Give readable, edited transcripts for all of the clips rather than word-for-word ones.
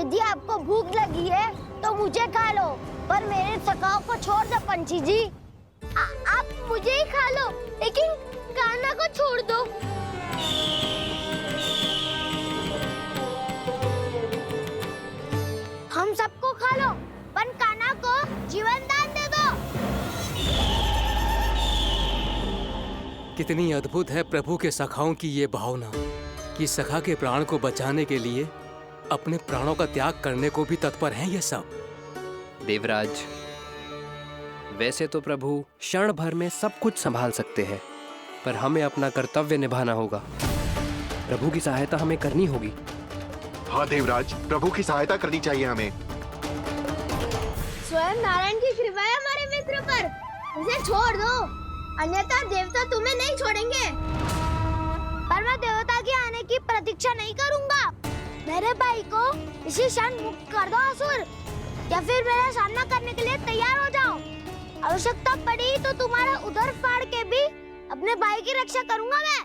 यदि आपको भूख लगी है तो मुझे खा लो, पर मेरे सखाओं को छोड़ दो पंछी जी। आप मुझे ही खा लो, लेकिन कान्हा को छोड़ दो। हम सबको खा लो, पर कान्हा को जीवन दान दे दो। कितनी अद्भुत है प्रभु के सखाओं की ये भावना कि सखा के प्राण को बचाने के लिए अपने प्राणों का त्याग करने को भी तत्पर हैं ये सब। देवराज, वैसे तो प्रभु क्षण भर में सब कुछ संभाल सकते हैं, पर हमें अपना कर्तव्य निभाना होगा। प्रभु की सहायता हमें करनी होगी। हाँ देवराज, प्रभु की सहायता करनी चाहिए हमें। स्वयं नारायण की कृपा है हमारे मित्र पर, उसे छोड़ दो, अन्यथा देवता तुम्हें नहीं छोड़ेंगे। पर मैं देवता के आने की प्रतीक्षा नहीं करूंगा। मेरे भाई को इसी क्षण मुक्त कर दो असुर, या फिर मेरा सामना करने के लिए तैयार हो जाओ। आवश्यकता पड़ी तो तुम्हारा उदर फाड़ के भी अपने भाई की रक्षा करूंगा मैं।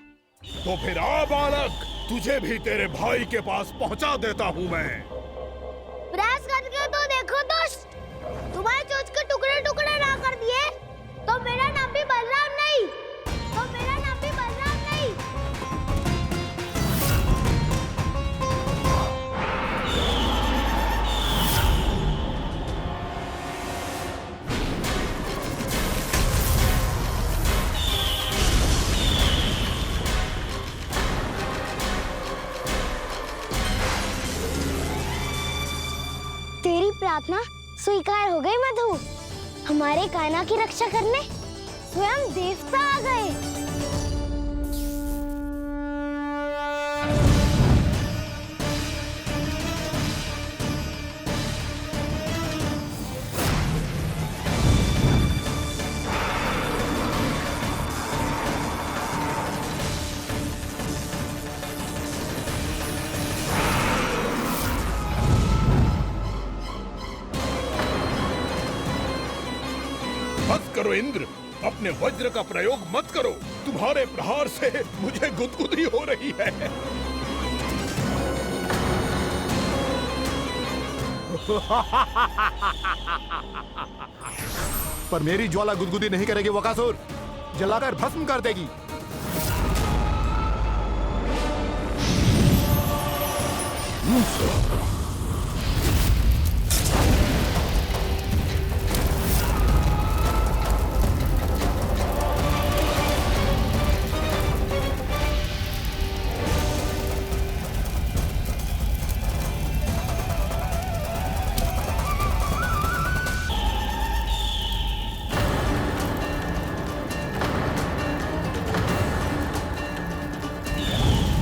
तो फिर आ बालक, तुझे भी तेरे भाई के पास पहुंचा देता हूँ मैं। प्रयास करके तो देखो दोस्त, तुम्हारे चोंच के टुकड़े टुकड़े ना कर दिए तो मेरा नाम भी बलराम नहीं, तो मेरा नाम भी बलराम नहीं। तेरी प्रार्थना स्वीकार हो गई मधु। हमारे कान्हा की रक्षा करने स्वयं देवता आ गए। मत करो इंद्र, अपने वज्र का प्रयोग मत करो। तुम्हारे प्रहार से मुझे गुदगुदी हो रही है। पर मेरी ज्वाला गुदगुदी नहीं करेगी वकासुर, जलाकर भस्म कर देगी।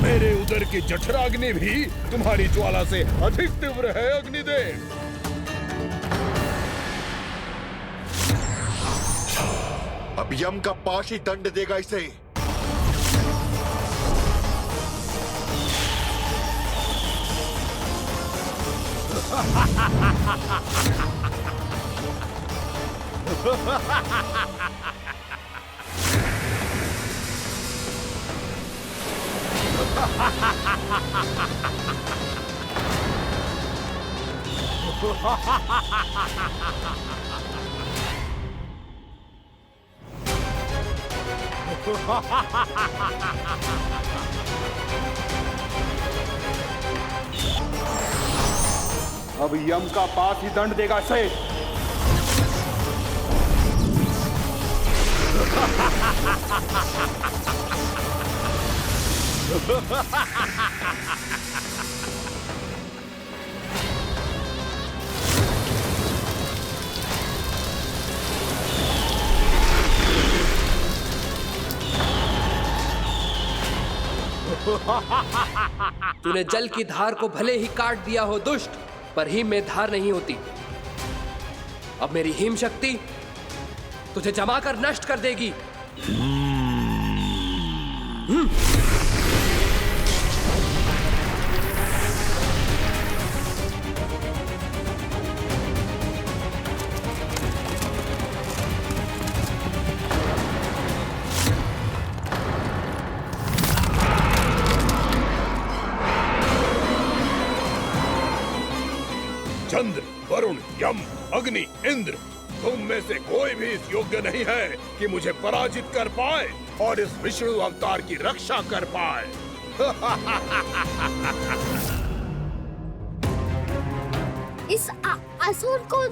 मेरे उदर की जठराग्नि भी तुम्हारी ज्वाला से अधिक तीव्र है अग्निदेव। अब यम का पाश ही दंड देगा इसे। अब यम का पास ही दंड देगा इसे। तूने जल की धार को भले ही काट दिया हो दुष्ट, पर हिम में धार नहीं होती। अब मेरी हिम शक्ति तुझे जमाकर नष्ट कर देगी। चंद्र, वरुण, यम, अग्नि, इंद्र, तुम में से कोई भी इस योग्य नहीं है कि मुझे पराजित कर पाए और इस विष्णु अवतार की रक्षा कर पाए। इस असुर को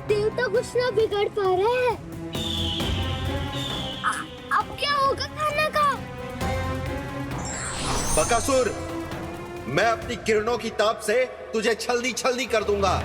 देवता कुछ ना बिगाड़ पा रहे हैं। अब क्या होगा खाना का? बकासुर, मैं अपनी किरणों की ताप से तुझे छल्दी छल्दी कर दूंगा।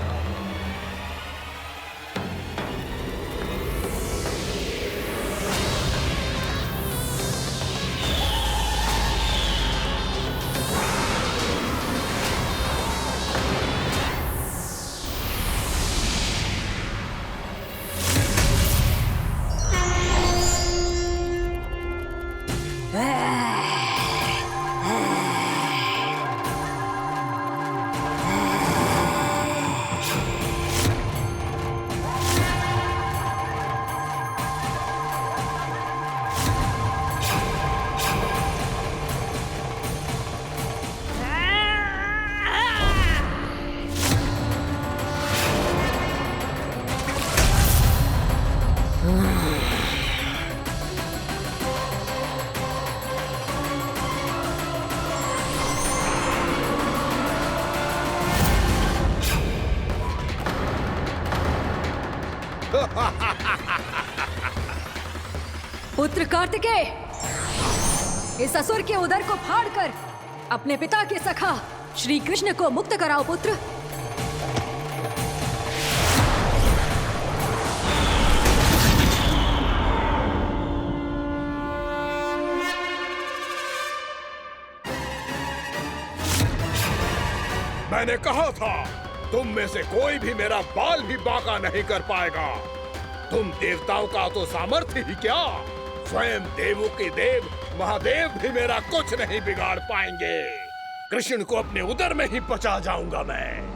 पुत्र कार्तिकेय, इस असुर के उदर को फाड़कर अपने पिता के सखा श्री कृष्ण को मुक्त कराओ पुत्र। मैंने कहा था, तुम में से कोई भी मेरा बाल भी बांका नहीं कर पाएगा। तुम देवताओं का तो सामर्थ्य ही क्या, स्वयं देवों के देव महादेव भी मेरा कुछ नहीं बिगाड़ पाएंगे। कृष्ण को अपने उदर में ही पचा जाऊंगा मैं।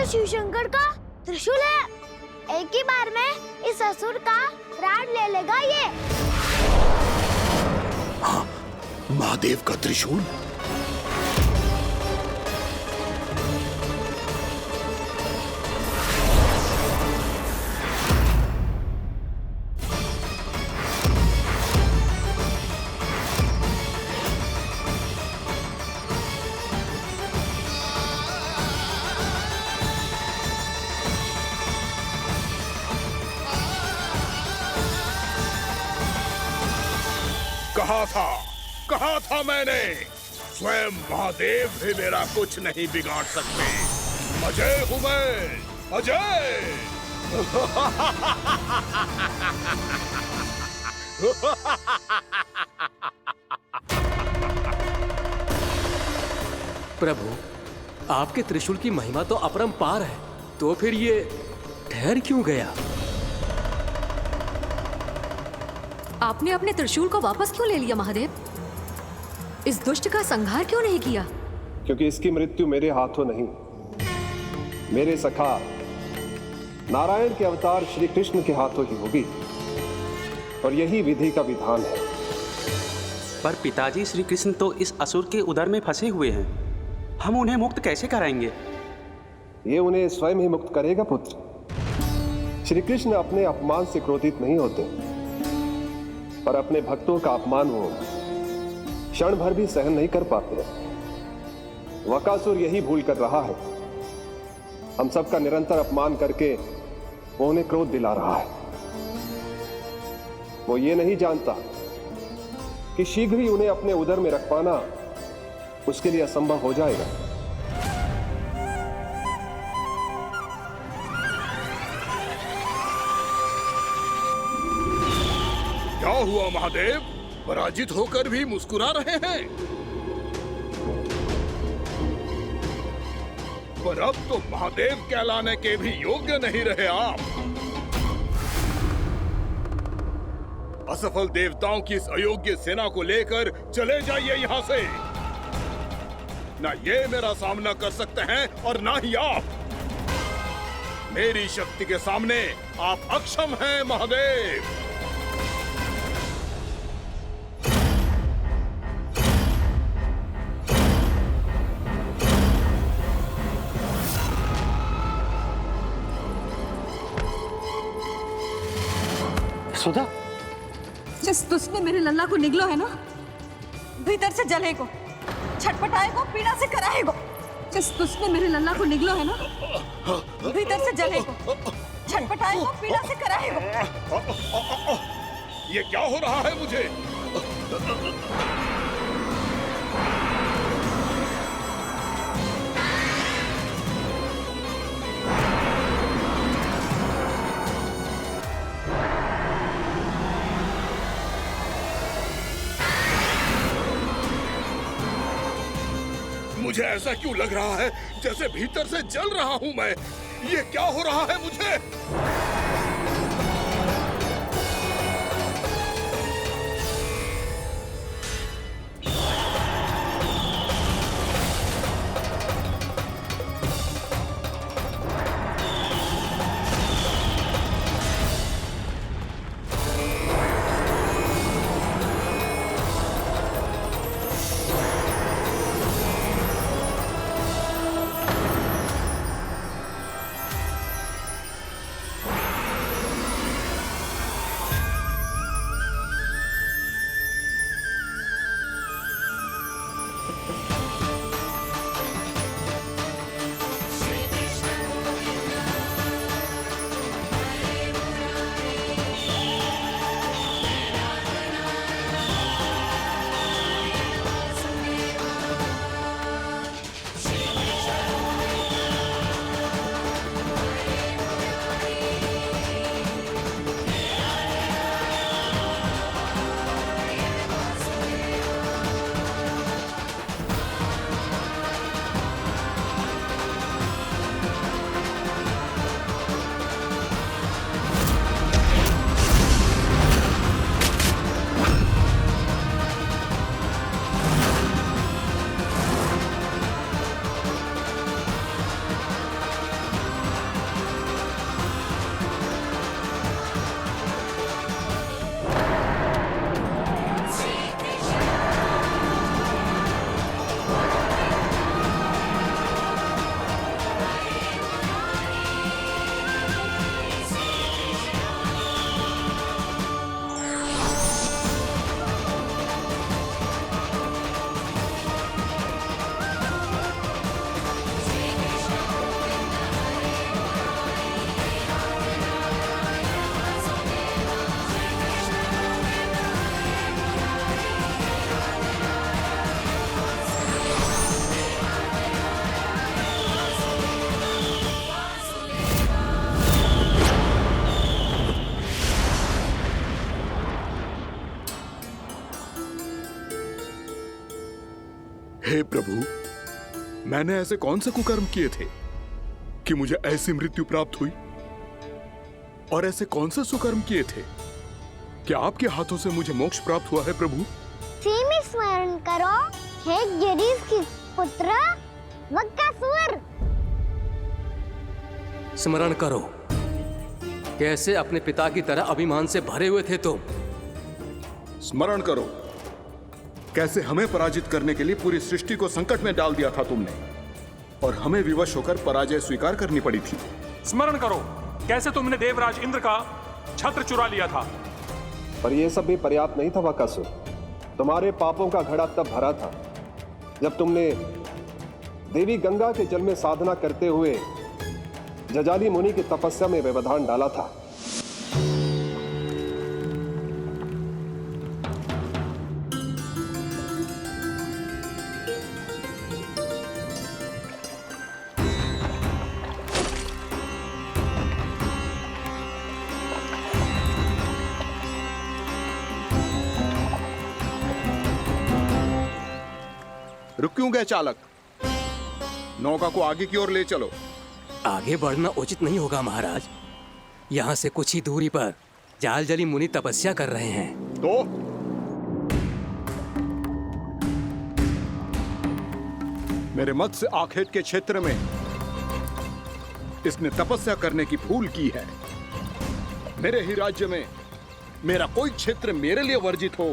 शिव शंकर का त्रिशूल है। एक ही बार में इस असुर का प्राण ले लेगा ये। हाँ, महादेव का त्रिशूल। कहा था मैंने, स्वयं महादेव भी मेरा कुछ नहीं बिगाड़ सकते। अजय हूं मैं, अजय। प्रभु, आपके त्रिशूल की महिमा तो अपरंपार है, तो फिर ये ठहर क्यों गया? आपने अपने त्रिशूल को वापस क्यों ले लिया महादेव? इस दुष्ट का संहार क्यों नहीं किया? क्योंकि इसकी मृत्यु मेरे हाथों नहीं, मेरे सखा नारायण के अवतार श्री कृष्ण के हाथों ही होगी, और यही विधि का विधान है। पर पिताजी, श्री कृष्ण तो इस असुर के उदर में फंसे हुए हैं, हम उन्हें मुक्त कैसे कराएंगे? ये उन्हें स्वयं ही मुक्त करेगा पुत्र। श्री कृष्ण अपने अपमान से क्रोधित नहीं होते, पर अपने भक्तों का अपमान वो क्षण भर भी सहन नहीं कर पाते। वकासुर यही भूल कर रहा है, हम सबका निरंतर अपमान करके वो उन्हें क्रोध दिला रहा है। वो ये नहीं जानता कि शीघ्र ही उन्हें अपने उदर में रख पाना उसके लिए असंभव हो जाएगा। क्या हुआ महादेव? पराजित होकर भी मुस्कुरा रहे हैं। पर अब तो महादेव कहलाने के भी योग्य नहीं रहे आप। असफल देवताओं की इस अयोग्य सेना को लेकर चले जाइए यहाँ से। ना ये मेरा सामना कर सकते हैं और ना ही आप। मेरी शक्ति के सामने आप अक्षम हैं महादेव। सुधा, जिस दुष्ट ने मेरे लल्ला को निगलो है ना, भीतर से जलेगो, छटपटाएगो, पीड़ा से कराएगो। जिस दुष्ट ने मेरे लल्ला को निगलो है ना, भीतर से जलेगो, छटपटाएगो, पीड़ा से कराएगो। ये क्या हो रहा है मुझे? मुझे ऐसा क्यों लग रहा है जैसे भीतर से जल रहा हूं मैं? ये क्या हो रहा है मुझे? हे प्रभु, मैंने ऐसे कौन से कुकर्म किए थे कि मुझे ऐसी मृत्यु प्राप्त हुई? और ऐसे कौन से सुकर्म किए थे कि आपके हाथों से मुझे मोक्ष प्राप्त हुआ है प्रभु? सीमी स्मरण करो, हे गिरीश की पुत्र वक्कासुर। स्मरण करो, कैसे अपने पिता की तरह अभिमान से भरे हुए थे तुम। स्मरण करो, कैसे हमें पराजित करने के लिए पूरी सृष्टि को संकट में डाल दिया था तुमने और हमें विवश होकर पराजय स्वीकार करनी पड़ी थी। स्मरण करो, कैसे तुमने देवराज इंद्र का छत्र चुरा लिया था। पर यह सब भी पर्याप्त नहीं था वकासुर। तुम्हारे पापों का घड़ा तब भरा था जब तुमने देवी गंगा के जल में साधना करते हुए जजाली मुनि की तपस्या में व्यवधान डाला था। रुक क्यों गए चालक? नौका को आगे की ओर ले चलो। आगे बढ़ना उचित नहीं होगा महाराज। यहाँ से कुछ ही दूरी पर जालजली मुनि तपस्या कर रहे हैं। तो मेरे मत्स्य आखेट के क्षेत्र में इसने तपस्या करने की भूल की है। मेरे ही राज्य में मेरा कोई क्षेत्र मेरे लिए वर्जित हो,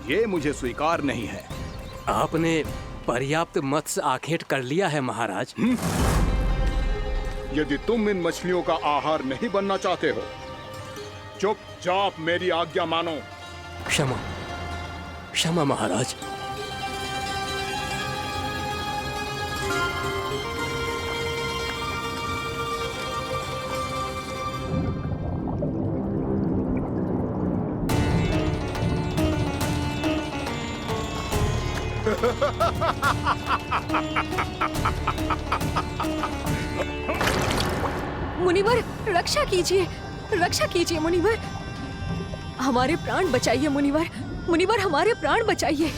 यह मुझे स्वीकार नहीं है। आपने पर्याप्त मत्स्य आखेट कर लिया है महाराज। यदि तुम इन मछलियों का आहार नहीं बनना चाहते हो, चुपचाप मेरी आज्ञा मानो। क्षमा, क्षमा महाराज। मुनिवर, रक्षा कीजिए, रक्षा कीजिए मुनिवर। हमारे प्राण बचाइए मुनिवर, मुनिवर हमारे प्राण बचाइए।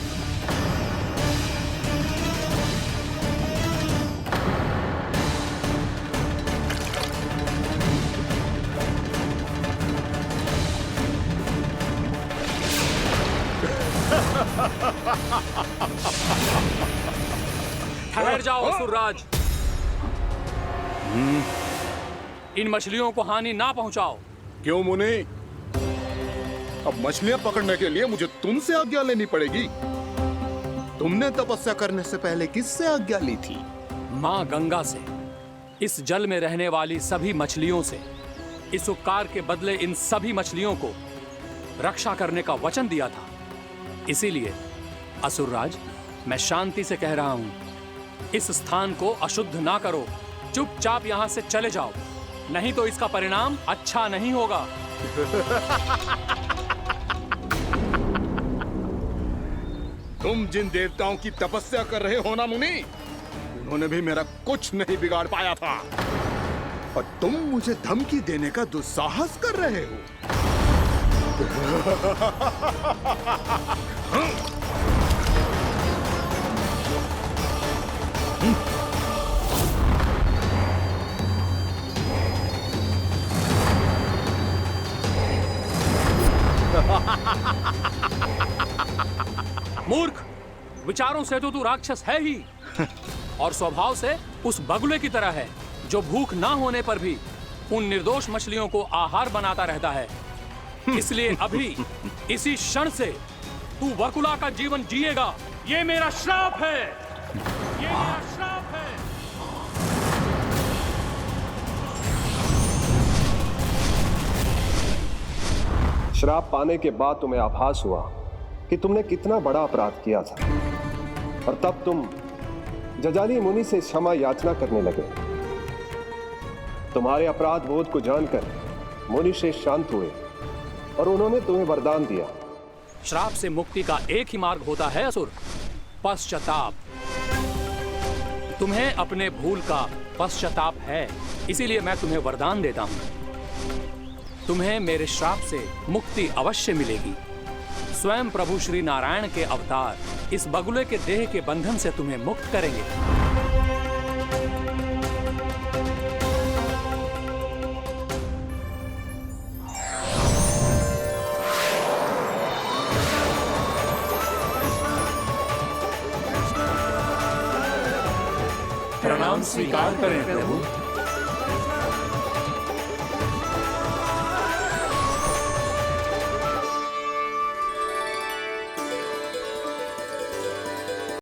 ठहर जाओ असुरराज। इन मछलियों को हानि ना पहुंचाओ। क्यों मुनि? अब मछलियां पकड़ने के लिए मुझे तुमसे आज्ञा लेनी पड़ेगी। तुमने तपस्या करने से पहले किससे आज्ञा ली थी? माँ गंगा से, इस जल में रहने वाली सभी मछलियों से। इस उपकार के बदले इन सभी मछलियों को रक्षा करने का वचन दिया था। इसीलिए असुरराज, मैं शांति से कह रहा हूं, इस स्थान को अशुद्ध ना करो। चुपचाप यहां से चले जाओ, नहीं तो इसका परिणाम अच्छा नहीं होगा। तुम जिन देवताओं की तपस्या कर रहे हो ना मुनि, उन्होंने भी मेरा कुछ नहीं बिगाड़ पाया था, और तुम मुझे धमकी देने का दुस्साहस कर रहे हो। मूर्ख, विचारों से तो तू राक्षस है ही, और स्वभाव से उस बगुले की तरह है जो भूख ना होने पर भी उन निर्दोष मछलियों को आहार बनाता रहता है। इसलिए अभी इसी क्षण से तू वकुला का जीवन जिएगा। ये मेरा श्राप है, ये मेरा श्राप है। श्राप पाने के बाद तुम्हें आभास हुआ कि तुमने कितना बड़ा अपराध किया था, और तब तुम जजाली मुनि से क्षमा याचना करने लगे। तुम्हारे अपराध बोध को जानकर मुनि से शांत हुए और उन्होंने तुम्हें वरदान दिया। श्राप से मुक्ति का एक ही मार्ग होता है असुर, पश्चाताप। तुम्हें अपने भूल का पश्चाताप है, इसीलिए मैं तुम्हें वरदान देता हूं। तुम्हें मेरे श्राप से मुक्ति अवश्य मिलेगी। स्वयं प्रभु श्री नारायण के अवतार इस बगुले के देह के बंधन से तुम्हें मुक्त करेंगे। प्रणाम स्वीकार करें प्रभु।